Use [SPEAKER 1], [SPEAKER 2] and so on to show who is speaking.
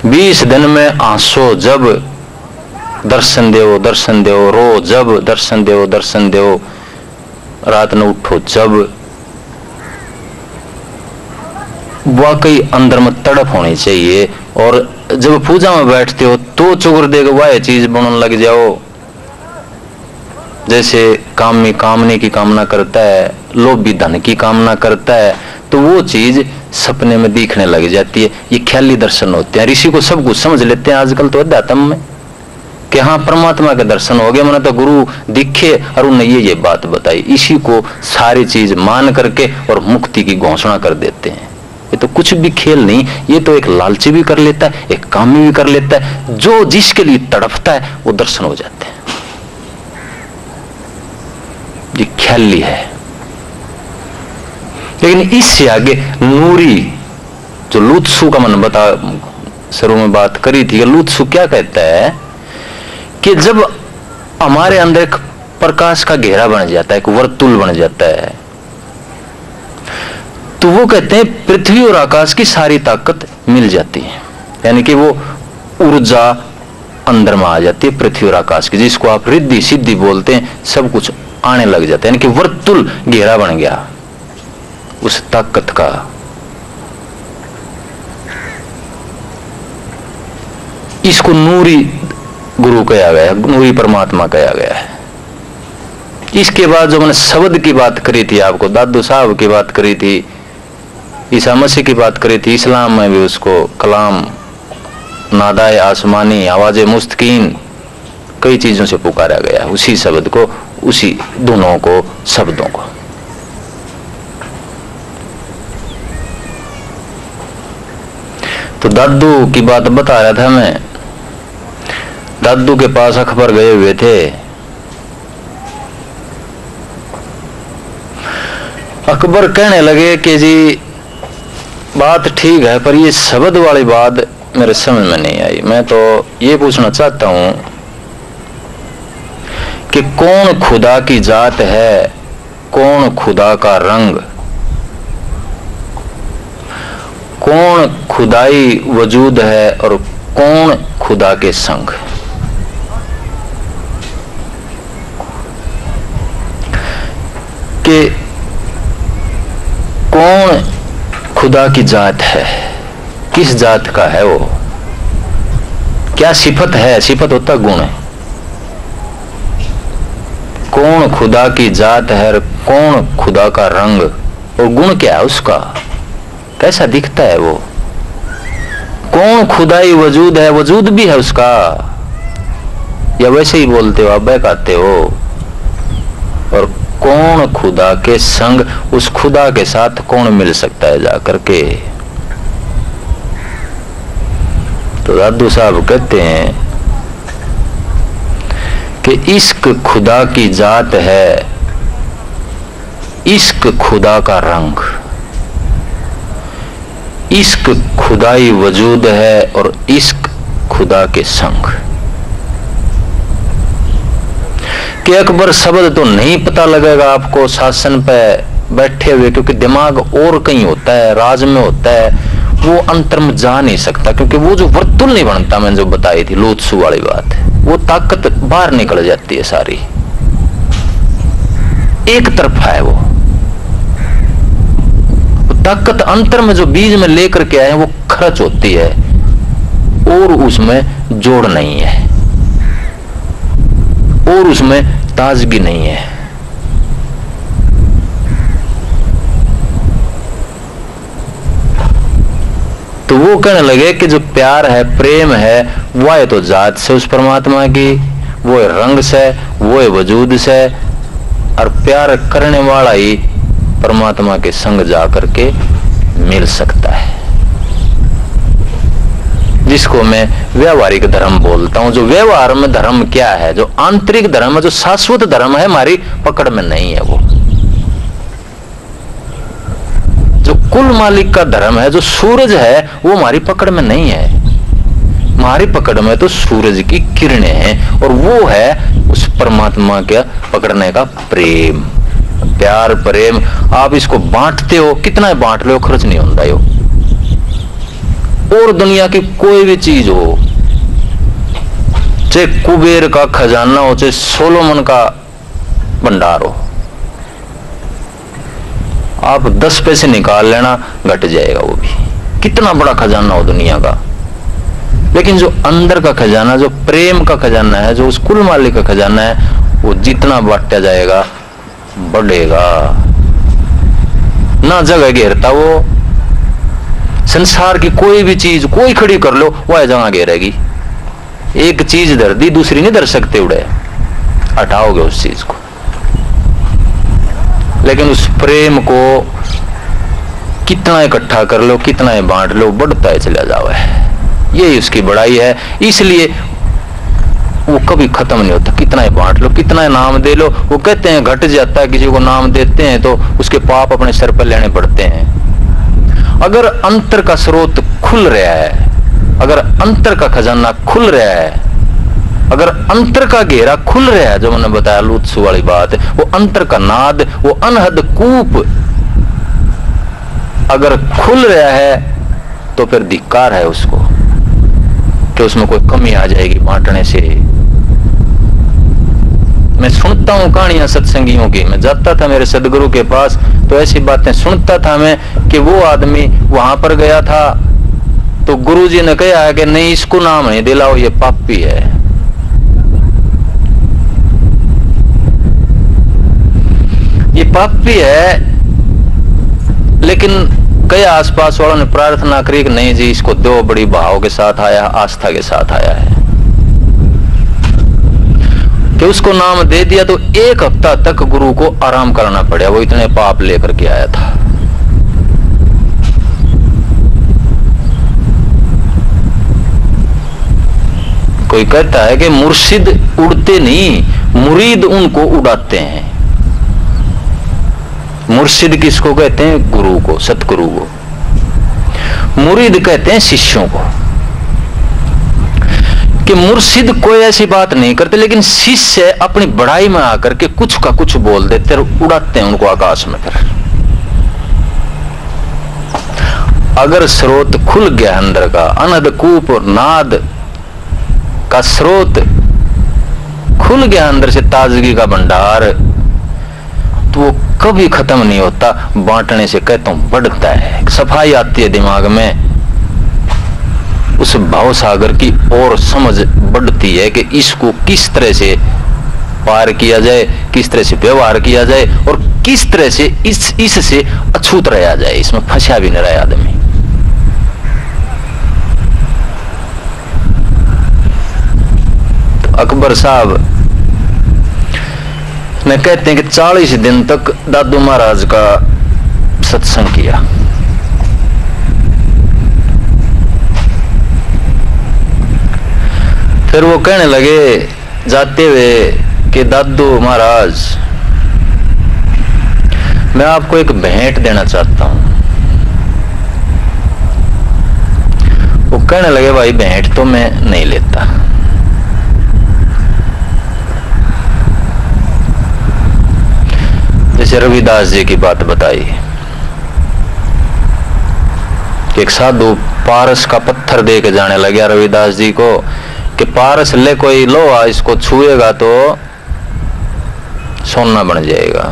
[SPEAKER 1] 20 दिन में आंसो जब दर्शन देव दर्शन देव, रो जब दर्शन देव दर्शन देव, रात में उठो जब। वाकई अंदर में तड़प होनी चाहिए। और जब पूजा में बैठते हो तो चुगर देगा वह चीज बनने लग जाओ। जैसे कामी कामने की कामना करता है, लोभी धन की कामना करता है, तो वो चीज सपने में दिखने लग जाती है। ये ख्याली दर्शन होते हैं। ऋषि को सब कुछ समझ लेते हैं आजकल तो अध्यात्म में कि हाँ परमात्मा के दर्शन हो गए, मैंने तो गुरु दिखे और उन्हें ये बात बताई। इसी को सारी चीज मान करके और मुक्ति की घोषणा कर देते हैं। ये तो कुछ भी खेल नहीं, ये तो एक लालची भी कर लेता है, एक कामी भी कर लेता है। जो जिसके लिए तड़पता है वो दर्शन हो जाते हैं। ये ख्याली है। लेकिन इससे आगे नूरी जो लुत्सु का मन बता शुरू में बात करी थी, लुत्सु क्या कहता है कि जब हमारे अंदर एक प्रकाश का घेरा बन जाता है, एक वर्तुल बन जाता है, तो वो कहते हैं पृथ्वी और आकाश की सारी ताकत मिल जाती है। यानी कि वो ऊर्जा अंदर में आ जाती है पृथ्वी और आकाश की, जिसको आप रिद्धि सिद्धि बोलते हैं। सब कुछ आने लग जाता है, यानी कि वर्तुल घेरा बन गया उस ताकत का। इसको नूरी गुरु कहा गया है, नूरी परमात्मा कहा गया है। इसके बाद जो मैंने शब्द की बात करी थी, आपको दादू साहब की बात करी थी, ईसा मसीह की बात करी थी, इस्लाम में भी उसको कलाम, नादाए आसमानी, आवाज़े मुस्तकीन, कई चीजों से पुकारा गया है। उसी शब्द को, उसी धुनों को, शब्दों को। तो दादू की बात बता रहा था मैं। दादू के पास अकबर गए हुए थे। अकबर कहने लगे कि जी बात ठीक है, पर ये शब्द वाली बात मेरे समझ में नहीं आई। मैं तो ये पूछना चाहता हूं कि कौन खुदा की जात है, कौन खुदा का रंग, कौन खुदाई वजूद है और कौन खुदा के संग। कि कौन खुदा की जात है, किस जात का है वो, क्या सिफत है। सिफत होता गुण है। कौन खुदा की जात है और कौन खुदा का रंग, और गुण क्या है उसका, कैसा दिखता है वो। कौन खुदाई वजूद है, वजूद भी है उसका, या वैसे ही बोलते हो आप, बहकाते हो। और कौन खुदा के संग, उस खुदा के साथ कौन मिल सकता है जाकर के। तो दादू साहब कहते हैं कि इश्क खुदा की जात है, इश्क खुदा का रंग, इश्क खुदाई वजूद है और इश्क खुदा के संग। कि अकबर शब्द तो नहीं पता लगेगा आपको शासन पे बैठे हुए, क्योंकि दिमाग और कहीं होता है, राज में होता है, वो अंतर में जा नहीं सकता। क्योंकि वो जो वर्तुल नहीं बनता, मैंने जो बताई थी लोत्सु वाली बात, वो ताकत बाहर निकल जाती है सारी, एक तरफा है वो ताकत। अंतर में जो बीज में लेकर के आए हैं वो खर्च होती है और उसमें जोड़ नहीं है और उसमें ताजगी नहीं है। तो वो कहने लगे कि जो प्यार है, प्रेम है, वो है तो जात से उस परमात्मा की, वो है रंग से, वो है वजूद से, और प्यार करने वाला ही परमात्मा के संग जाकर के मिल सकता है, जिसको मैं व्यवहारिक धर्म बोलता हूं। जो व्यवहार में धर्म क्या है, जो आंतरिक धर्म है, जो शाश्वत धर्म है, हमारी पकड़ में नहीं है। वो जो कुल मालिक का धर्म है, जो सूरज है, वो हमारी पकड़ में नहीं है। हमारी पकड़ में तो सूरज की किरणें हैं, और वो है उस परमात्मा के पकड़ने का प्रेम, प्यार, प्रेम। आप इसको बांटते हो, कितना बांट लो, खर्च नहीं होता यो। और दुनिया की कोई भी चीज हो, चाहे कुबेर का खजाना हो, चाहे सोलोमन का भंडार हो, आप 10 पैसे निकाल लेना, घट जाएगा वो भी, कितना बड़ा खजाना हो दुनिया का। लेकिन जो अंदर का खजाना, जो प्रेम का खजाना है, जो उस कुल मालिक का खजाना है, वो जितना बांटा जाएगा बढ़ेगा, ना जगह घेरता वो। संसार की कोई भी चीज कोई खड़ी कर लो, वह जगह घेरेगी। एक चीज धर दी, दूसरी नहीं धर सकते, उड़े हटाओगे उस चीज को। लेकिन उस प्रेम को कितना इकट्ठा कर लो, कितना ही बांट लो, बढ़ता है चला जाओ है, यही उसकी बड़ाई है। इसलिए वो कभी खत्म नहीं होता। कितना ही बांट लो, कितना ही नाम दे लो, वो कहते हैं घट जाता है। किसी को नाम देते हैं तो उसके पाप अपने सर पर लेने पड़ते हैं। अगर अंतर का स्रोत खुल रहा है, अगर अंतर का खजाना खुल रहा है, अगर अंतर का घेरा खुल रहा है, जो मैंने बताया लुत्सु वाली बात, वो अंतर का नाद, वो अनहद कूप अगर खुल रहा है, तो फिर धिक्कार है उसको कि उसमें कोई कमी आ जाएगी बांटने से। मैं सुनता हूं कहानियां सत्संगियों की, मैं जाता था मेरे सदगुरु के पास तो ऐसी बातें सुनता था मैं कि वो आदमी वहां पर गया था तो गुरुजी ने कहा कि नहीं, इसको नाम नहीं दिलाओ, ये पापी है। ये पापी है, लेकिन कई आसपास वालों ने प्रार्थना करी कि नहीं जी, इसको दो, बड़ी भाव के साथ आया, आस्था के साथ आया है। कि उसको नाम दे दिया तो 1 हफ्ता तक गुरु को आराम करना पड़ा, वो इतने पाप लेकर के आया था। कोई कहता है कि मुर्शिद उड़ते नहीं, मुरीद उनको उड़ाते हैं। मुर्शिद किसको कहते हैं? गुरु को, सतगुरु को। मुरीद कहते हैं शिष्यों को। कि मुर्शिद कोई ऐसी बात नहीं करते, लेकिन शिष्य अपनी बड़ाई में आकर के कुछ का कुछ बोल देते और उड़ाते हैं उनको आकाश में। फिर अगर स्रोत खुल गया अंदर का, अनहद कूप और नाद का स्रोत खुल गया अंदर से, ताजगी का भंडार, तो वो कभी खत्म नहीं होता। बांटने से कहता हूं बढ़ता है, सफाई आती है दिमाग में, उस भाव सागर की और समझ बढ़ती है कि इसको किस तरह से पार किया जाए, किस तरह से व्यवहार किया जाए और किस तरह से इससे अछूत रहा जाए, इसमें फंसा भी नहीं रहा आदमी। तो अकबर साहब ने कहते हैं कि 40 दिन तक दादू महाराज का सत्संग किया। फिर वो कहने लगे जाते हुए कि दादू महाराज, मैं आपको एक भेंट देना चाहता हूं। वो कहने लगे भाई भेंट तो मैं नहीं लेता। जैसे रविदास जी की बात बताई, एक साधु पारस का पत्थर दे के जाने लगे रविदास जी को कि पारस ले कोई लो, इसको छुएगा तो सोना बन जाएगा।